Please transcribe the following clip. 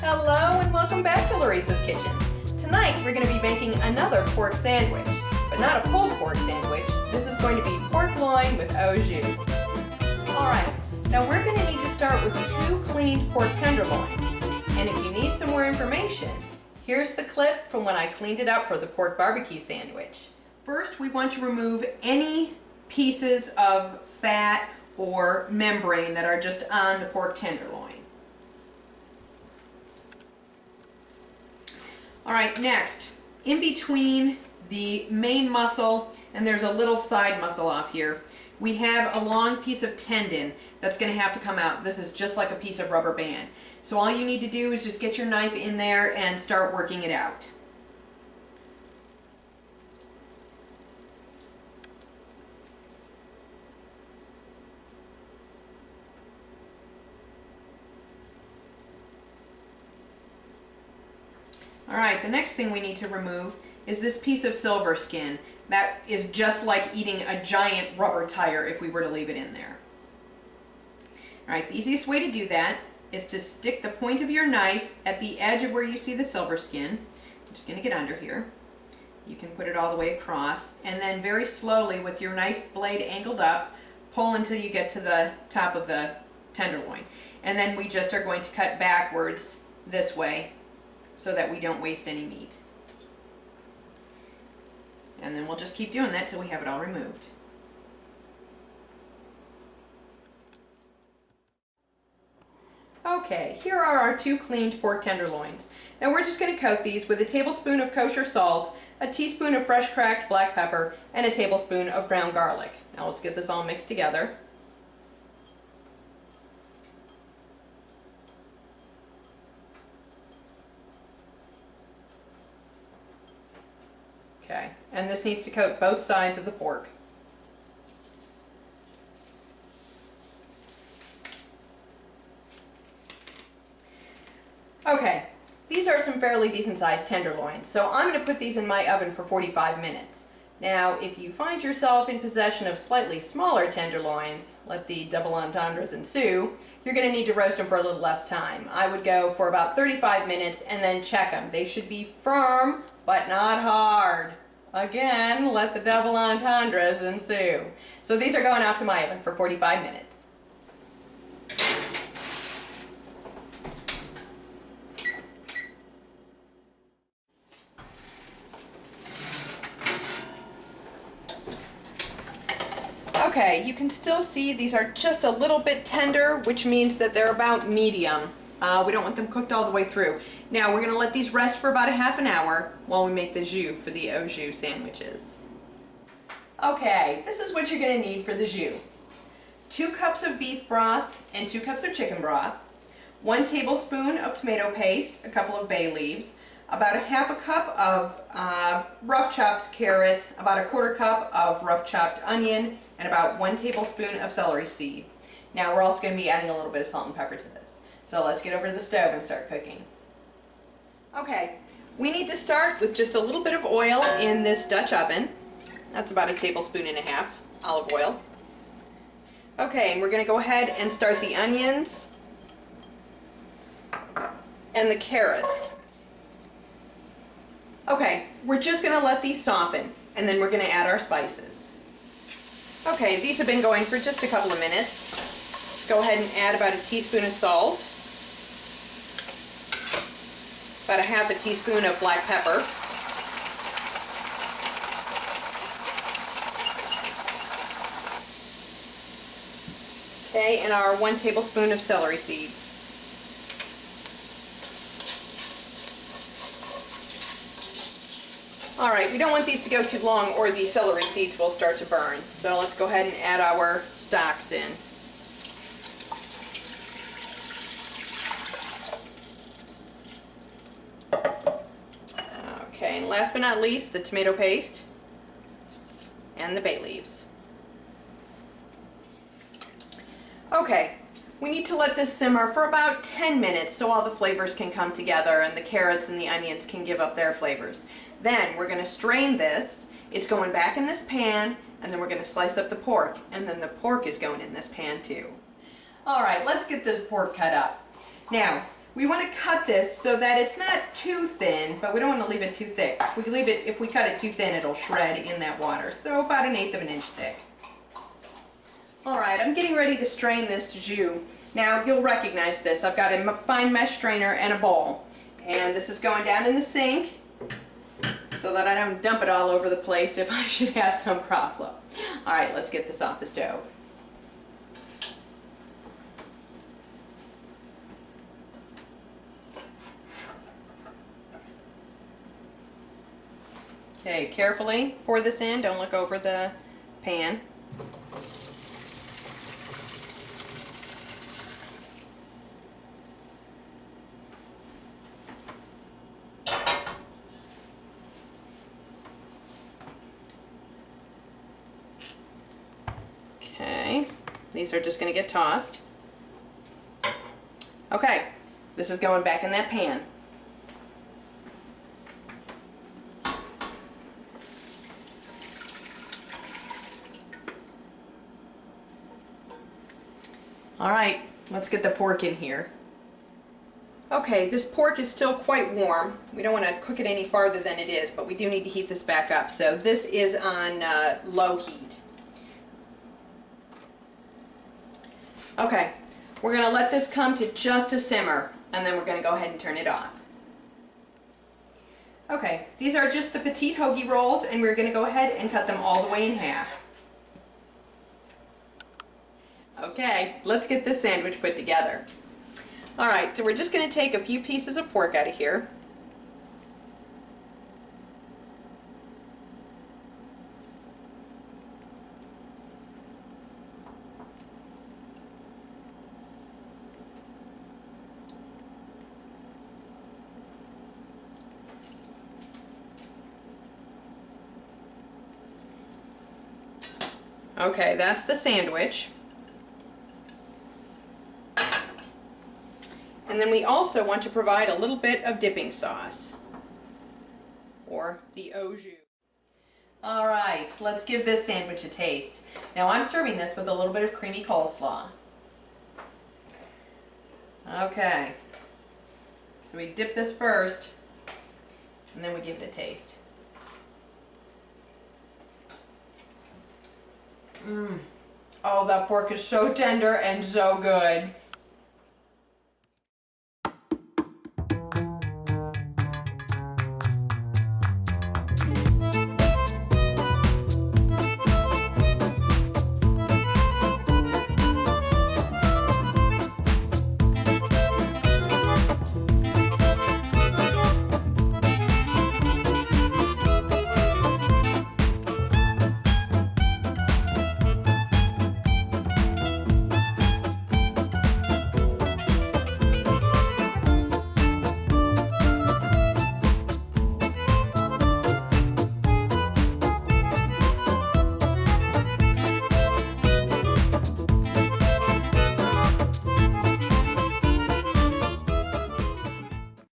Hello and welcome back to Larissa's Kitchen. Tonight we're going to be making another pork sandwich, but not a pulled pork sandwich. This is going to be pork loin with au jus. Alright, now we're going to need to start with 2 cleaned pork tenderloins. And if you need some more information, here's the clip from when I cleaned it up for the pork barbecue sandwich. First, we want to remove any pieces of fat or membrane that are just on the pork tenderloin. Alright, next, in between the main muscle and there's a little side muscle off here, we have a long piece of tendon that's going to have to come out. This is just like a piece of rubber band. So all you need to do is just get your knife in there and start working it out. Alright, the next thing we need to remove is this piece of silver skin. That is just like eating a giant rubber tire if we were to leave it in there. Alright, the easiest way to do that is to stick the point of your knife at the edge of where you see the silver skin. I'm just going to get under here. You can put it all the way across, and then very slowly with your knife blade angled up, pull until you get to the top of the tenderloin. And then we just are going to cut backwards this way so that we don't waste any meat. And then we'll just keep doing that till we have it all removed. Okay, here are our 2 cleaned pork tenderloins. Now we're just going to coat these with a tablespoon of kosher salt, a teaspoon of fresh cracked black pepper, and a tablespoon of ground garlic. Now let's get this all mixed together. Okay, and this needs to coat both sides of the pork. Okay, these are some fairly decent sized tenderloins, so I'm going to put these in my oven for 45 minutes. Now, if you find yourself in possession of slightly smaller tenderloins, let the double entendres ensue, you're going to need to roast them for a little less time. I would go for about 35 minutes and then check them. They should be firm, but not hard. Again, let the double entendres ensue. So these are going out to my oven for 45 minutes. Okay, you can still see these are just a little bit tender, which means that they're about medium. We don't want them cooked all the way through. Now we're going to let these rest for about a half an hour while we make the jus for the au jus sandwiches. Okay, this is what you're going to need for the jus. 2 cups of beef broth and 2 cups of chicken broth, 1 tablespoon of tomato paste, a couple of bay leaves, about a half a cup of rough chopped carrot, about a 1/4 cup of rough chopped onion, and about 1 tablespoon of celery seed. Now we're also going to be adding a little bit of salt and pepper to this. So let's get over to the stove and start cooking. Okay, we need to start with just a little bit of oil in this Dutch oven. That's about 1.5 tablespoons olive oil. Okay, and we're going to go ahead and start the onions and the carrots. Okay, we're just going to let these soften, and then we're going to add our spices. Okay, these have been going for just a couple of minutes. Let's go ahead and add about 1 teaspoon of salt, about 1/2 teaspoon of black pepper, okay, and our 1 tablespoon of celery seeds. Alright, we don't want these to go too long or the celery seeds will start to burn. So let's go ahead and add our stocks in. Okay, and last but not least, the tomato paste and the bay leaves. Okay, we need to let this simmer for about 10 minutes so all the flavors can come together and the carrots and the onions can give up their flavors. Then we're going to strain this. It's going back in this pan, and then we're going to slice up the pork, and then the pork is going in this pan too. Alright, let's get this pork cut up. Now, We want to cut this so that it's not too thin, but we don't want to leave it too thick. If we cut it too thin, it'll shred in that water. So about 1/8 of an inch thick. All right, I'm getting ready to strain this jus. Now you'll recognize this. I've got a fine mesh strainer and a bowl. And this is going down in the sink so that I don't dump it all over the place if I should have some problem. All right, let's get this off the stove. Okay, carefully pour this in. Don't look over the pan. Okay, these are just going to get tossed. Okay, this is going back in that pan. All right, let's get the pork in here. Okay, this pork is still quite warm. We don't want to cook it any farther than it is, but we do need to heat this back up. So this is on low heat. Okay, we're going to let this come to just a simmer, and then we're going to go ahead and turn it off. Okay, these are just the petite hoagie rolls, and we're going to go ahead and cut them all the way in half. Okay, let's get this sandwich put together. All right, so we're just going to take a few pieces of pork out of here. Okay, that's the sandwich. And then we also want to provide a little bit of dipping sauce, or the au jus. All right, let's give this sandwich a taste. Now I'm serving this with a little bit of creamy coleslaw. Okay, so we dip this first, and then we give it a taste. Oh, that pork is so tender and so good.